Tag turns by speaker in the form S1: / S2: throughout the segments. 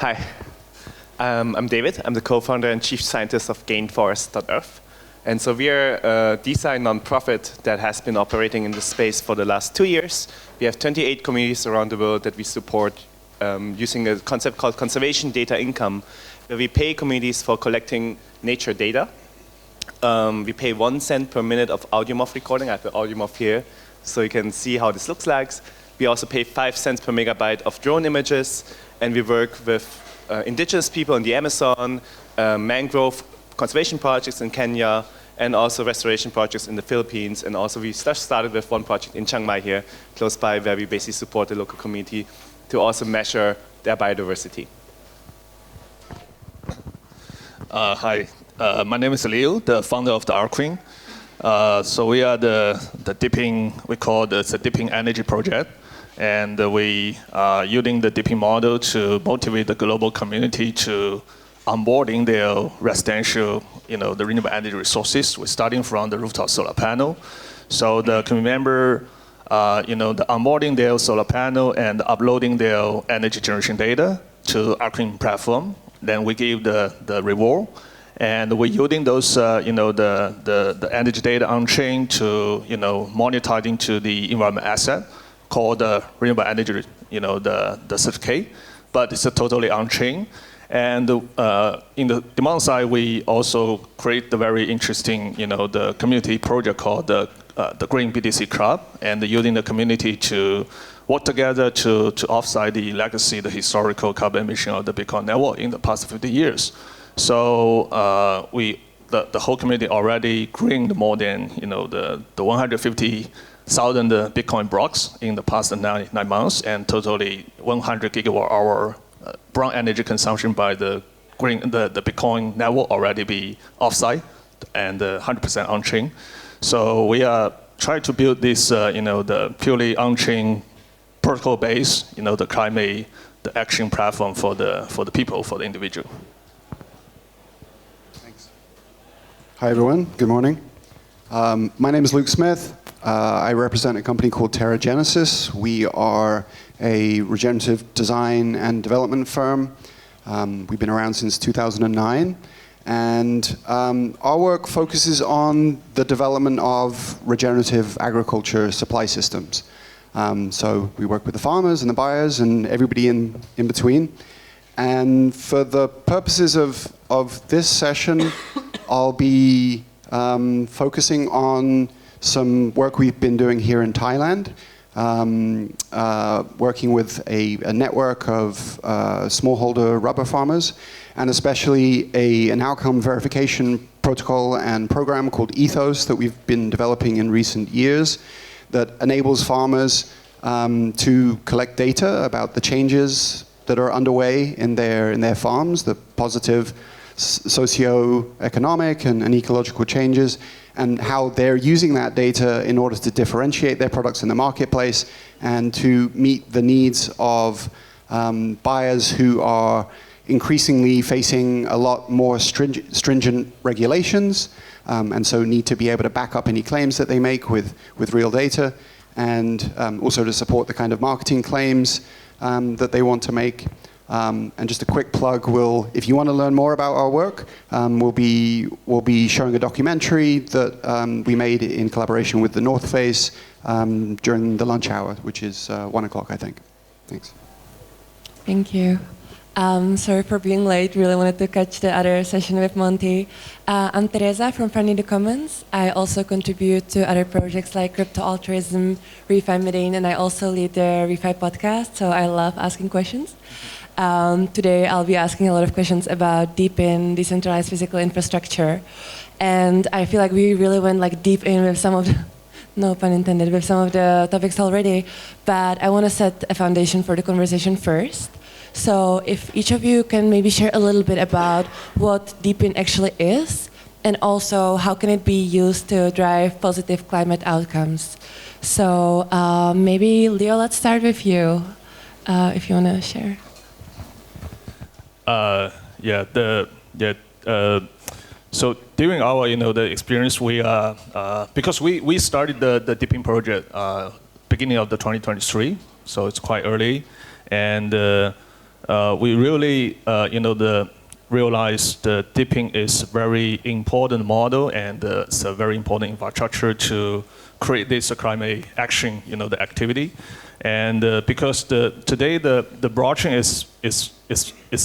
S1: Hi, I'm David. I'm the co-founder and chief scientist of GainForest.earth. And so we are a design nonprofit that has been operating in this space for the last 2 years. We have 28 communities around the world that we support using a concept called conservation data income, where we pay communities for collecting nature data. We pay 1 cent per minute of audiomorph recording. I have the audiomorph here, so you can see how this looks like. We also pay 5 cents per megabyte of drone images, and we work with indigenous people in the Amazon, mangrove conservation projects in Kenya, and also restoration projects in the Philippines. And also we started with one project in Chiang Mai here, close by, where we basically support the local community to also measure their biodiversity.
S2: Hi, my name is Leo, the founder of the Arkreen. So we are the DePIN, we call this the DePIN energy project. And we are using the DePIN model to motivate the global community to onboarding their residential, the renewable energy resources. We're starting from the rooftop solar panel. So the community member, the onboarding their solar panel and uploading their energy generation data to Arkreen platform. Then we give the reward. And we're using those, the energy data on chain to, monitoring to the environment asset called the renewable energy, the certificate, but it's a totally on-chain. And in the demand side, we also create the very interesting, the community project called the Green BTC Club, and using the community to work together to offset the legacy, the historical carbon emission of the Bitcoin network in the past 50 years. So the whole community already greened more than, the 150,000 Bitcoin blocks in the past 9 months, and totally 100 gigawatt hour brown energy consumption by the Bitcoin network already be offsite and 100% on-chain. So we are trying to build this, the purely on-chain protocol base, the climate, the action platform for the people, for the individual.
S3: Thanks. Hi everyone. Good morning. My name is Luke Smith. I represent a company called Terra. We are a regenerative design and development firm. We've been around since 2009. And our work focuses on the development of regenerative agriculture supply systems. So we work with the farmers and the buyers and everybody in between. And for the purposes of this session, I'll be focusing on some work we've been doing here in Thailand, working with a network of smallholder rubber farmers, and especially an outcome verification protocol and program called Ethos that we've been developing in recent years that enables farmers to collect data about the changes that are underway in their farms, the positive socio-economic and ecological changes, and how they're using that data in order to differentiate their products in the marketplace and to meet the needs of buyers who are increasingly facing a lot more stringent regulations, and so need to be able to back up any claims that they make with real data, and also to support the kind of marketing claims that they want to make. And just a quick plug, if you want to learn more about our work, we'll be showing a documentary that we made in collaboration with the North Face during the lunch hour, which is 1 o'clock, I think. Thanks.
S4: Thank you. Sorry for being late. Really wanted to catch the other session with Monty. I'm Tereza from Friendly the Commons. I also contribute to other projects like Crypto Altruism, Refi Medellin, and I also lead the Refi podcast, so I love asking questions. Today I'll be asking a lot of questions about DePIN, decentralized physical infrastructure. And I feel like we really went deep in with some of the, no pun intended, with some of the topics already. But I want to set a foundation for the conversation first. So if each of you can maybe share a little bit about what DePIN actually is, and also how can it be used to drive positive climate outcomes. So maybe Leo, let's start with you, if you want to share.
S2: So during our, the experience, we because we started the DePIN project beginning of the 2023, so it's quite early, and we really, realize the DePIN is a very important model and it's a very important infrastructure to create this climate action, the activity. And because today the blockchain is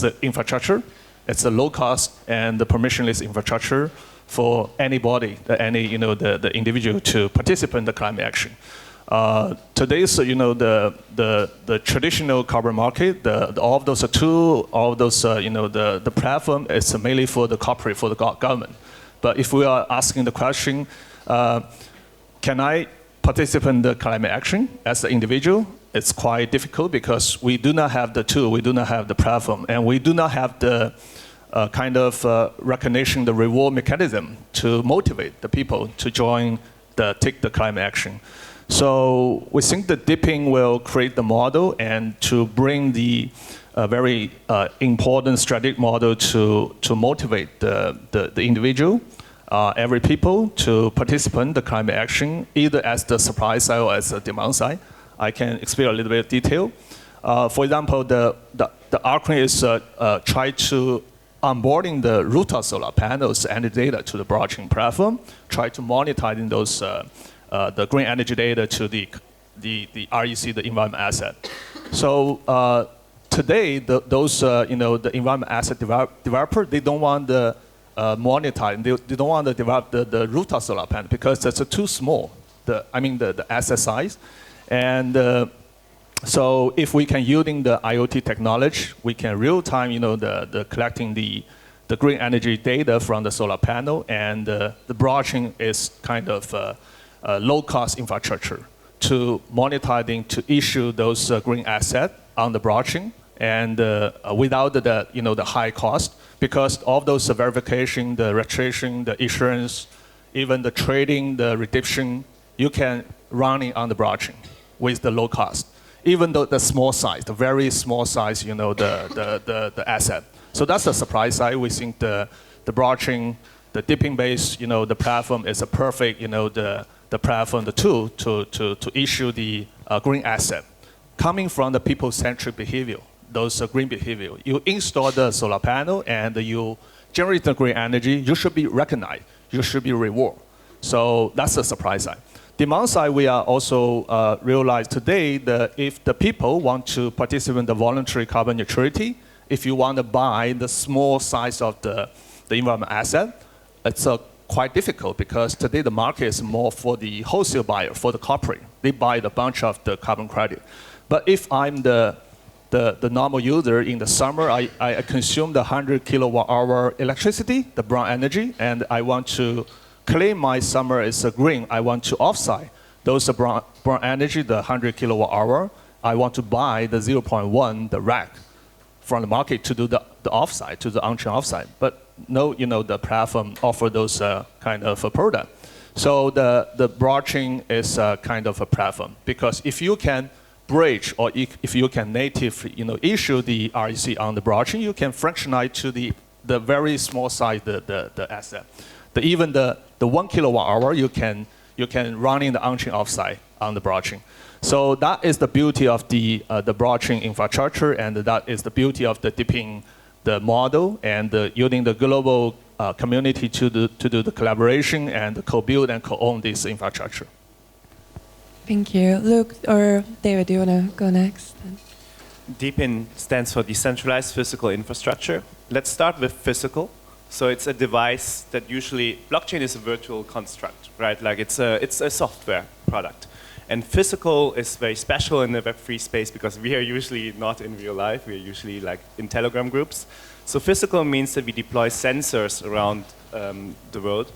S2: the infrastructure, it's a low cost and the permissionless infrastructure for anybody, the individual to participate in the climate action. Today's, the traditional carbon market, all of those tools, all of those, the platform is mainly for the corporate, for the government. But if we are asking the question, can I participate in the climate action as an individual? It's quite difficult because we do not have the tool, we do not have the platform, and we do not have the recognition, the reward mechanism to motivate the people to take the climate action. So we think that DePIN will create the model and to bring the very important strategic model to motivate the individual, every people to participate in the climate action, either as the supply side or as the demand side. I can explain a little bit of detail. For example, the Arkreen is try to onboarding the rooftop solar panels and the data to the blockchain platform, try to monetize those the green energy data to the REC, the environment asset. So today, those the environment asset developer, they don't want the monetize. They don't want to develop the rooftop solar panel because that's too small. The asset size, and so if we can using the IoT technology, we can real time the collecting the green energy data from the solar panel, and the blockchain is kind of low cost infrastructure to monetizing to issue those green assets on the blockchain, and without the high cost, because all those verification, the registration, the insurance, even the trading, the redemption, you can run it on the blockchain with the low cost. Even though the small size, the very small size, the asset. So that's the supply side. We think the blockchain, the DePIN based, the platform is a perfect, the platform, the tool to issue the green asset, coming from the people-centric behavior, those green behavior. You install the solar panel and you generate the green energy, you should be recognized, you should be rewarded. So that's the supply side. Demand side, we are also realize today that if the people want to participate in the voluntary carbon neutrality, if you want to buy the small size of the environment asset, it's quite difficult because today the market is more for the wholesale buyer, for the corporate. They buy a bunch of the carbon credit. But if I'm the normal user in the summer, I consume the 100 kilowatt hour electricity, the brown energy, and I want to claim my summer is green. I want to offset those brown energy, the 100 kilowatt hour. I want to buy the 0.1, the rack from the market to do the offsite, to the on-chain offsite. But no, the platform offer those kind of a product. So the blockchain is kind of a platform, because if you can bridge or if you can native, issue the REC on the blockchain, you can fractionize to the very small size the asset. Even the 1 kilowatt hour, you can run in the on-chain offsite on the blockchain. So that is the beauty of the blockchain infrastructure, and that is the beauty of the DePIN, the model, and using the global community to do the collaboration and co-build and co-own this infrastructure.
S4: Thank you. Luke or David, do you want to go next?
S1: DePIN stands for decentralized physical infrastructure. Let's start with physical. So it's a device that usually, blockchain is a virtual construct, right? Like it's a software product. And physical is very special in the Web3 space because we are usually not in real life. We are usually like in Telegram groups. So physical means that we deploy sensors around the world.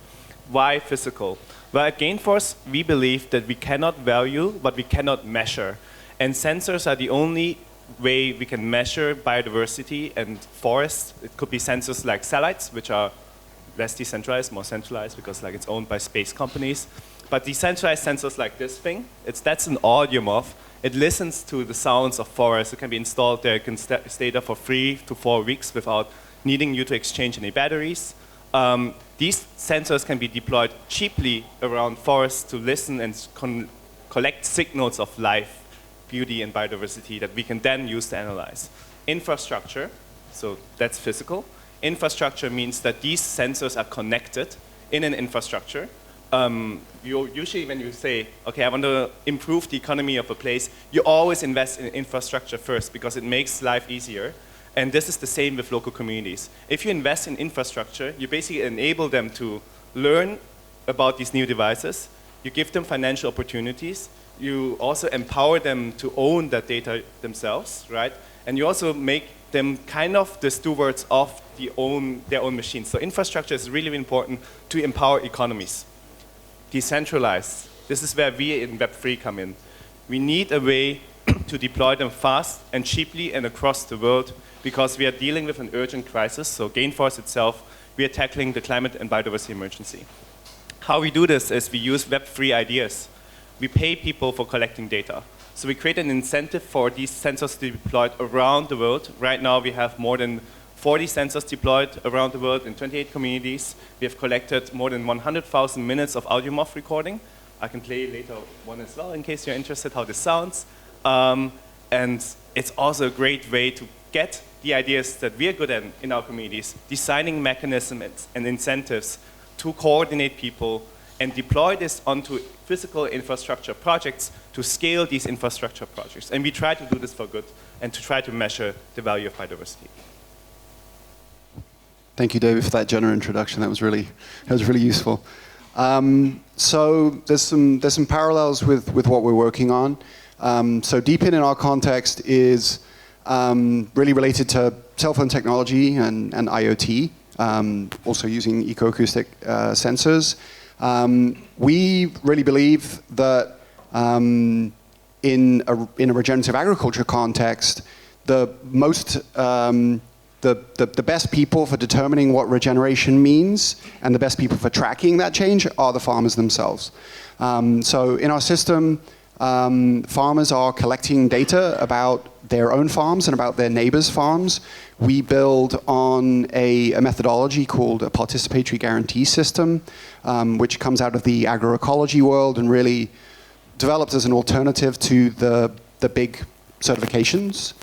S1: Why physical? Well, at GainForest, we believe that we cannot value what we cannot measure. And sensors are the only way we can measure biodiversity and forests. It could be sensors like satellites, which are less decentralized, more centralized, because like it's owned by space companies. But decentralized sensors like this thing, that's an audiomorph. It listens to the sounds of forests. It can be installed there. It can stay there for 3 to 4 weeks without needing you to exchange any batteries. These sensors can be deployed cheaply around forests to listen and collect signals of life, beauty, and biodiversity that we can then use to analyze. infrastructure, so that's physical. Infrastructure means that these sensors are connected in an infrastructure. Usually when you say, okay, I want to improve the economy of a place, you always invest in infrastructure first because it makes life easier. And this is the same with local communities. If you invest in infrastructure, you basically enable them to learn about these new devices. You give them financial opportunities. You also empower them to own that data themselves, right? And you also make them kind of the stewards of their own machines. So infrastructure is really important to empower economies. Decentralized. This is where we in Web3 come in. We need a way to deploy them fast and cheaply and across the world because we are dealing with an urgent crisis. So GainForest itself, we are tackling the climate and biodiversity emergency. How we do this is we use Web3 ideas. We pay people for collecting data. So we create an incentive for these sensors to be deployed around the world. Right now we have more than 40 sensors deployed around the world in 28 communities. We have collected more than 100,000 minutes of audio morph recording. I can play later one as well in case you're interested how this sounds. And it's also a great way to get the ideas that we are good at in our communities, designing mechanisms and incentives to coordinate people and deploy this onto physical infrastructure projects to scale these infrastructure projects. And we try to do this for good and to try to measure the value of biodiversity.
S3: Thank you, David, for that general introduction. That was really useful. So there's some parallels with what we're working on. So DePIN in our context is really related to cell phone technology and IoT, also using ecoacoustic sensors. We really believe that in a regenerative agriculture context, the best people for determining what regeneration means and the best people for tracking that change are the farmers themselves. So in our system, farmers are collecting data about their own farms and about their neighbors' farms. We build on a methodology called a participatory guarantee system, which comes out of the agroecology world and really developed as an alternative to the big certifications,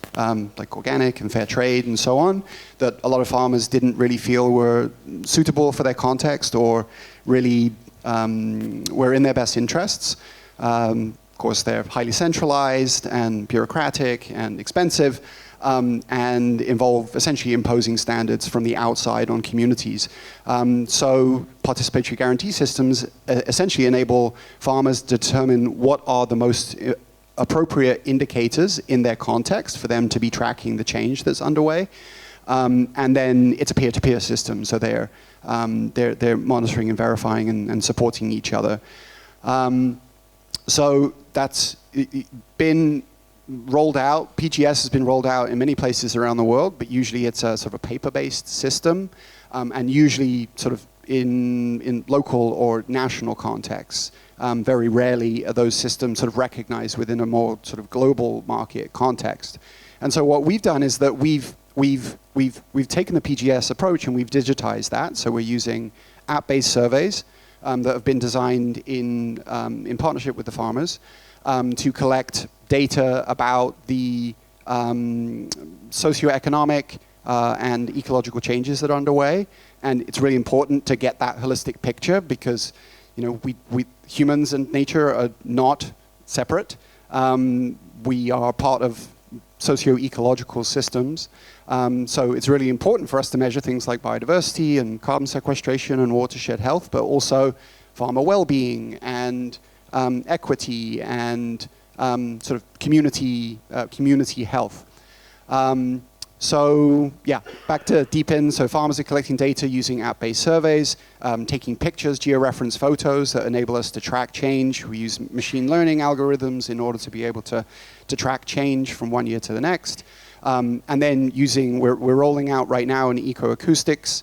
S3: like organic and fair trade and so on, that a lot of farmers didn't really feel were suitable for their context or really were in their best interests. Of course, they're highly centralized and bureaucratic and expensive, and involve essentially imposing standards from the outside on communities. So participatory guarantee systems essentially enable farmers to determine what are the most appropriate indicators in their context for them to be tracking the change that's underway. And then it's a peer-to-peer system, so they're monitoring and verifying and supporting each other. So that's been rolled out. PGS has been rolled out in many places around the world, but usually it's a sort of a paper-based system, and usually sort of in local or national contexts. Very rarely are those systems sort of recognized within a more sort of global market context. And so what we've done is that we've taken the PGS approach and we've digitized that. So we're using app-based surveys that have been designed in partnership with the farmers to collect data about the socioeconomic and ecological changes that are underway. And it's really important to get that holistic picture because, you know, we humans and nature are not separate. We are part of socio-ecological systems. So it's really important for us to measure things like biodiversity and carbon sequestration and watershed health, but also farmer well-being and equity and sort of community health. So yeah, back to DePIN. So farmers are collecting data using app-based surveys, taking pictures, georeference photos that enable us to track change. We use machine learning algorithms in order to be able to track change from one year to the next. And then we're rolling out right now an ecoacoustics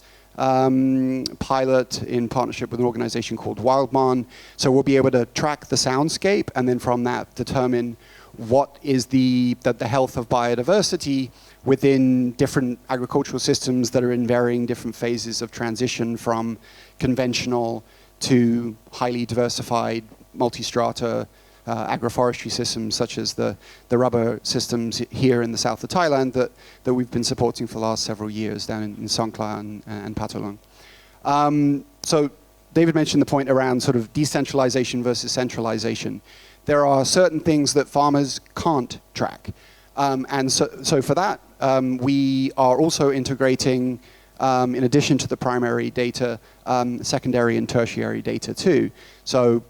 S3: pilot in partnership with an organization called Wildmon. So we'll be able to track the soundscape and then from that determine what is the health of biodiversity within different agricultural systems that are in varying different phases of transition from conventional to highly diversified, multi-strata agroforestry systems such as the rubber systems here in the south of Thailand that we've been supporting for the last several years down in Songkhla and Patolung. So David mentioned the point around sort of decentralization versus centralization. There are certain things that farmers can't track. And so for that, we are also integrating, in addition to the primary data, secondary and tertiary data too. So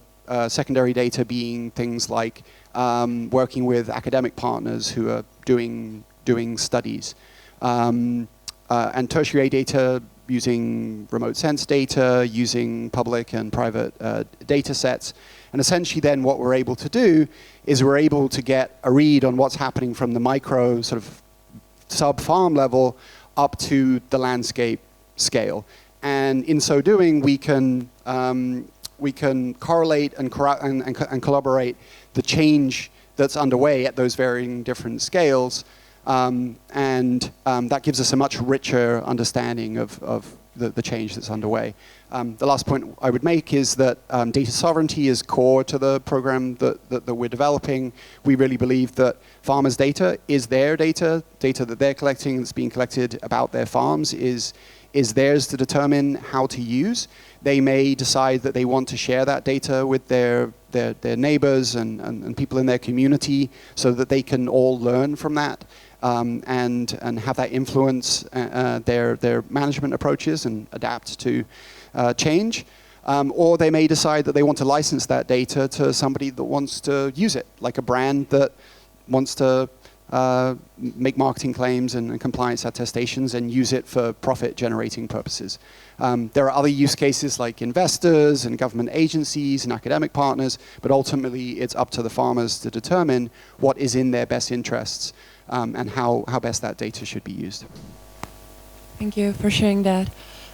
S3: secondary data being things like working with academic partners who are doing studies. And tertiary data using remote sense data, using public and private data sets. And essentially then what we're able to do is we're able to get a read on what's happening from the micro sort of sub-farm level up to the landscape scale. And in so doing, we can correlate and collaborate the change that's underway at those varying different scales. And that gives us a much richer understanding of the change that's underway. The last point I would make is that data sovereignty is core to the program that we're developing. We really believe that farmers' data is their data that they're collecting, that's being collected about their farms is theirs to determine how to use. They may decide that they want to share that data with their neighbors and people in their community so that they can all learn from that. And have that influence their management approaches and adapt to change. Or they may decide that they want to license that data to somebody that wants to use it, like a brand that wants to make marketing claims and compliance attestations and use it for profit-generating purposes. There are other use cases like investors and government agencies and academic partners, but ultimately it's up to the farmers to determine what is in their best interests and how best that data should be used.
S4: Thank you for sharing that.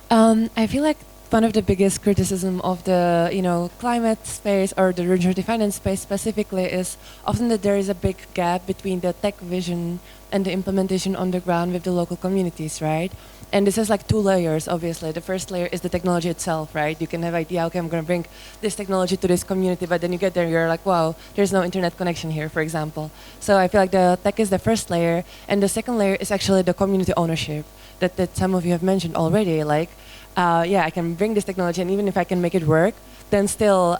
S4: I feel like one of the biggest criticism of the climate space or the regenerative finance space specifically is often that there is a big gap between the tech vision and the implementation on the ground with the local communities, right? And this has like two layers, obviously. The first layer is the technology itself, right? You can have idea, okay, I'm going to bring this technology to this community, but then you get there, you're like, wow, there's no internet connection here, for example. So I feel like the tech is the first layer, and the second layer is actually the community ownership that some of you have mentioned already. Like, yeah, I can bring this technology, and even if I can make it work, then still,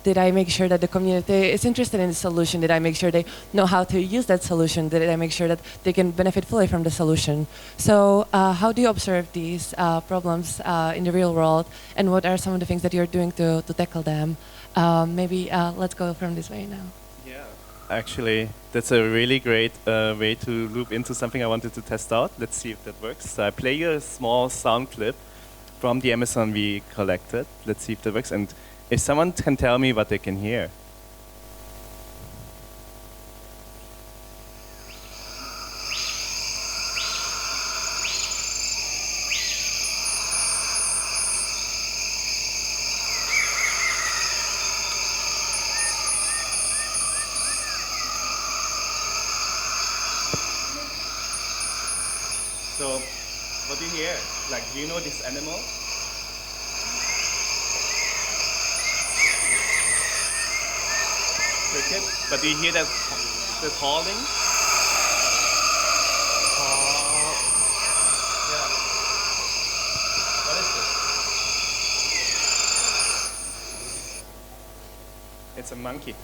S4: did I make sure that the community is interested in the solution? Did I make sure they know how to use that solution? Did I make sure that they can benefit fully from the solution? So how do you observe these problems in the real world? And what are some of the things that you're doing to tackle them? Maybe let's go from this way now.
S1: Yeah, actually, that's a really great way to loop into something I wanted to test out. Let's see if that works. So I play you a small sound clip from the Amazon we collected. Let's see if that works. And if someone can tell me what they can hear. So, what do you hear? Like, do you know this animal? Cricket. But do you hear that the calling? Yeah. What is this? It's a monkey.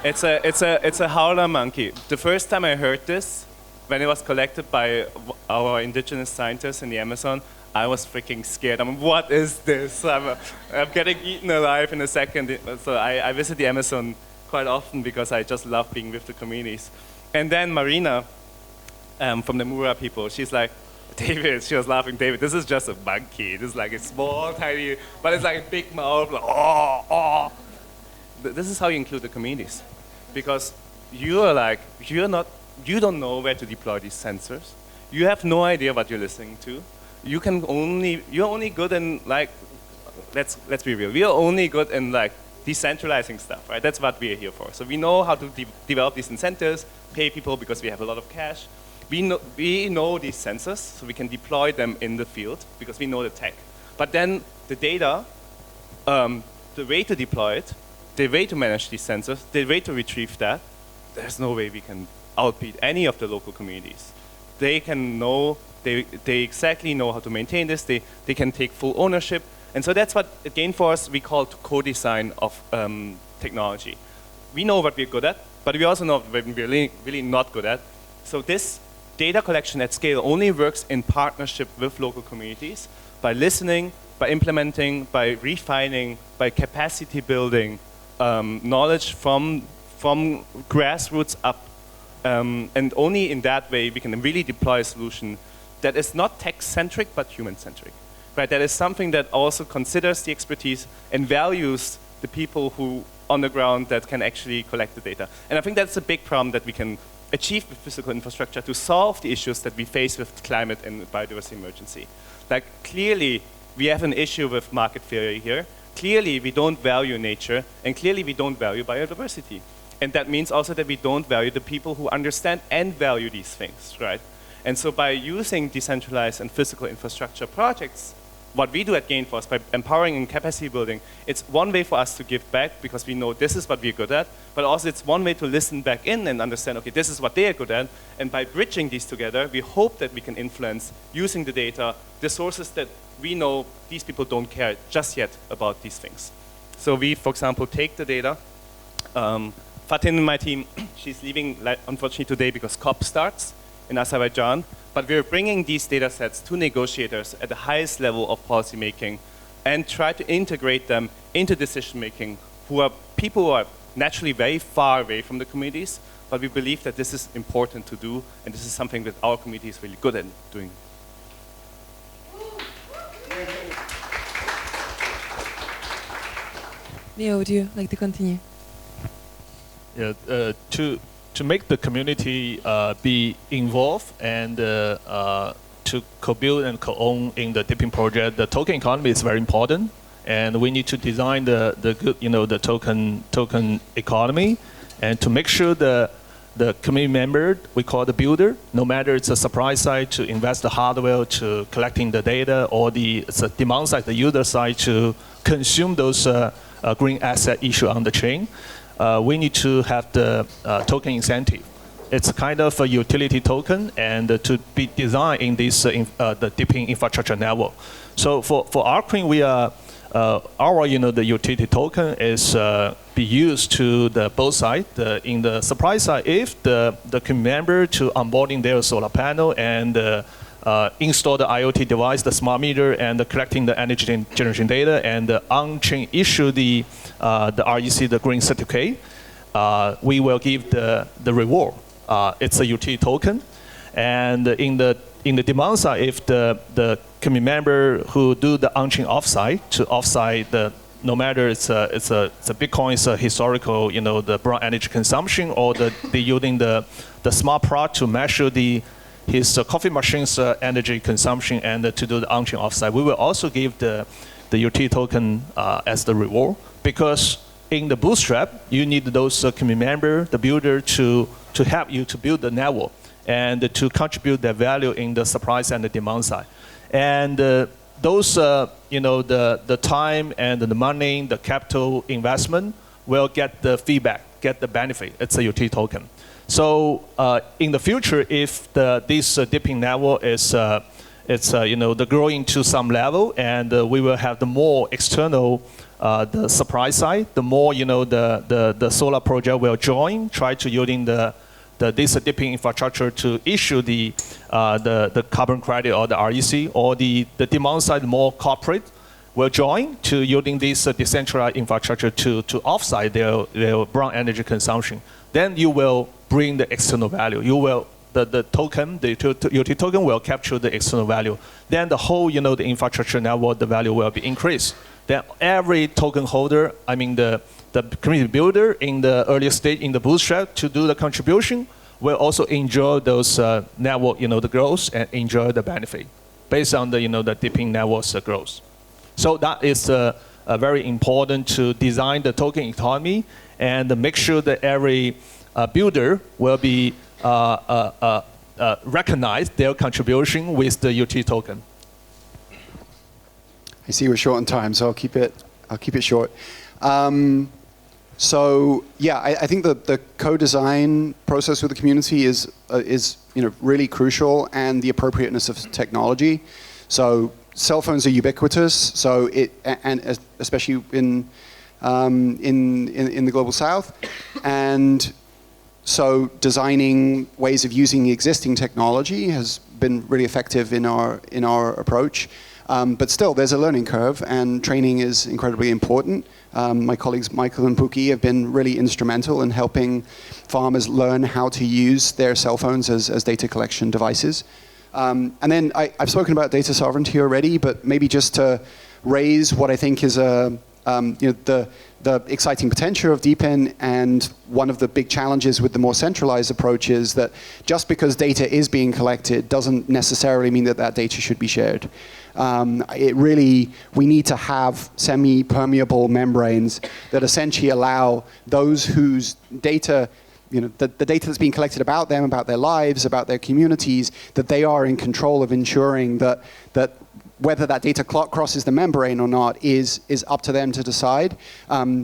S1: It's a howler monkey. The first time I heard this, when it was collected by our indigenous scientists in the Amazon, I was freaking scared. I mean, what is this? I'm getting eaten alive in a second. So I visit the Amazon quite often because I just love being with the communities. And then Marina, from the Mura people, she's like, David, she was laughing, David, this is just a monkey. This is like a small, tiny, but it's like a big mouth. Like, oh, oh. This is how you include the communities. Because you are like, you don't know where to deploy these sensors. You have no idea what you're listening to. You're only good in like, let's be real. We are only good in like decentralizing stuff, right? That's what we are here for. So we know how to develop these incentives, pay people because we have a lot of cash. We know these sensors, so we can deploy them in the field because we know the tech. But then the data, the way to deploy it the way to manage these sensors, the way to retrieve that, there's no way we can outbeat any of the local communities. They can know, they exactly know how to maintain this, they can take full ownership. And so that's what at GainForest we call co-design of technology. We know what we're good at, but we also know what we're really not good at. So this data collection at scale only works in partnership with local communities by listening, by implementing, by refining, by capacity building, knowledge from grassroots up. And only in that way we can really deploy a solution that is not tech-centric but human-centric. Right? That is something that also considers the expertise and values the people who on the ground that can actually collect the data. And I think that's a big problem that we can achieve with physical infrastructure to solve the issues that we face with climate and biodiversity emergency. Like clearly we have an issue with market failure here. Clearly we don't value nature, and clearly we don't value biodiversity. And that means also that we don't value the people who understand and value these things, right? And so by using decentralized and physical infrastructure projects, what we do at GainForest, by empowering and capacity building, it's one way for us to give back because we know this is what we're good at, but also it's one way to listen back in and understand, okay, this is what they are good at, and by bridging these together, we hope that we can influence, using the data, the sources that we know these people don't care just yet about these things. So we, for example, take the data. Fatin and my team, she's leaving unfortunately today because COP starts in Azerbaijan, but we're bringing these data sets to negotiators at the highest level of policy making and try to integrate them into decision making, who are people who are naturally very far away from the communities, but we believe that this is important to do, and this is something that our community is really good at doing.
S4: Leo, would you like to continue?
S2: Yeah, to make the community be involved and to co-build and co-own in the DePIN project, the token economy is very important, and we need to design the good, the token economy, and to make sure the community member, we call the builder, no matter it's a supply side to invest the hardware to collecting the data, or it's a demand side, the user side to consume those green asset issue on the chain. We need to have the token incentive. It's a kind of a utility token, and to be designed in this the DePIN infrastructure network. So for Arkreen, we are our the utility token is be used to the both sides. In the supply side, if the community member to onboarding their solar panel and install the IoT device, the smart meter, and collecting the energy generation data, and on-chain issue the REC, the green certificate, we will give the reward. It's a utility token, and in the demand side, if the community member who do the on-chain offsite to offsite the, no matter it's a Bitcoin, it's a historical, the brown energy consumption, or the using the smart product to measure his coffee machine's energy consumption and to do the on-chain offsite, we will also give the utility token as the reward, because in the bootstrap, you need those community member, the builder, to help you to build the network and to contribute their value in the supply side and the demand side. And those, the time and the money, the capital investment will get the feedback, get the benefit. It's a utility token. So in the future, if this DePIN network is the growing to some level, and we will have the more external the supply side, the more the solar project will join, try to using this DePIN infrastructure to issue the carbon credit or the REC, or the demand side more corporate will join to using this decentralized infrastructure to offset their brown energy consumption. Then you will bring the external value. You will the token, the utility token will capture the external value. Then the whole the infrastructure network, the value will be increased. Then every token holder, I mean the community builder in the earlier stage in the bootstrap to do the contribution will also enjoy those network, the growth, and enjoy the benefit based on the the DePIN network's growth. So that is very important to design the token economy and make sure that every builder will be recognize their contribution with the utility token.
S3: I see we're short on time, so I'll keep it short. So yeah, I think the co-design process with the community is really crucial, and the appropriateness of technology. So cell phones are ubiquitous. So and especially in the global south, and so designing ways of using the existing technology has been really effective in our approach. But still, there's a learning curve, and training is incredibly important. My colleagues Michael and Puki have been really instrumental in helping farmers learn how to use their cell phones as data collection devices. And then I've spoken about data sovereignty already, but maybe just to raise what I think is the exciting potential of DePIN, and one of the big challenges with the more centralized approach is that just because data is being collected doesn't necessarily mean that that data should be shared. We need to have semi-permeable membranes that essentially allow those whose data, the data that's being collected about them, about their lives, about their communities, that they are in control of ensuring that whether that data crosses the membrane or not is up to them to decide.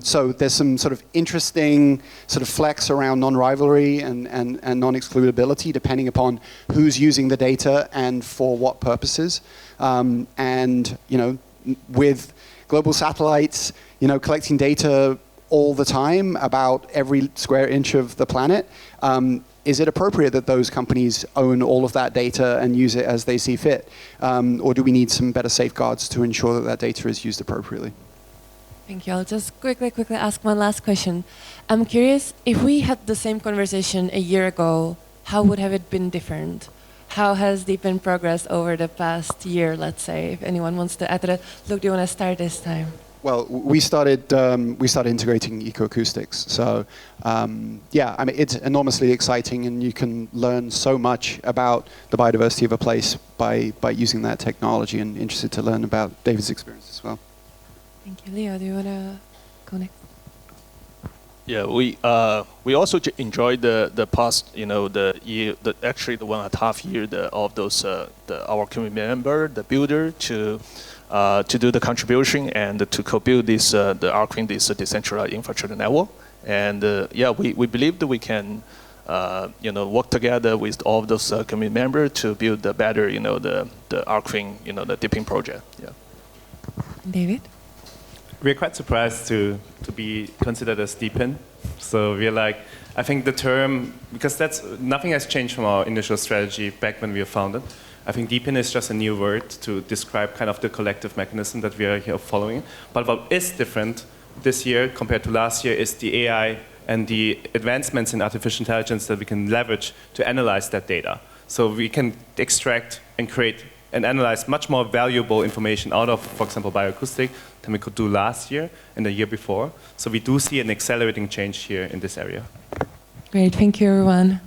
S3: So there's some sort of interesting sort of flex around non-rivalry and non-excludability, depending upon who's using the data and for what purposes. And with global satellites, collecting data all the time about every square inch of the planet, is it appropriate that those companies own all of that data and use it as they see fit? Or do we need some better safeguards to ensure that that data is used appropriately?
S4: Thank you. I'll just quickly ask one last question. I'm curious, if we had the same conversation a year ago, how would have it been different? How has DePIN progressed over the past year, let's say? If anyone wants to add to that. Luke, do you want to start this time?
S3: Well, we started integrating ecoacoustics. So it's enormously exciting, and you can learn so much about the biodiversity of a place by using that technology. And interested to learn about David's experience as well.
S4: Thank you, Leo. Do you want to go next?
S2: Yeah, we also enjoyed the past, the year, actually the 1.5 years of those our community member, the builder, to do the contribution and to co-build this the Arkreen, this decentralized infrastructure network. And we believe that we can work together with all of those community members to build the better the Arkreen the DePIN project. Yeah.
S4: David?
S1: We're quite surprised to be considered as DePIN. So we're like, I think the term, because nothing has changed from our initial strategy back when we were founded. I think DePIN is just a new word to describe kind of the collective mechanism that we are here following. But what is different this year compared to last year is the AI and the advancements in artificial intelligence that we can leverage to analyze that data. So we can extract and create and analyze much more valuable information out of, for example, bioacoustic than we could do last year and the year before. So we do see an accelerating change here in this area.
S4: Great, thank you everyone.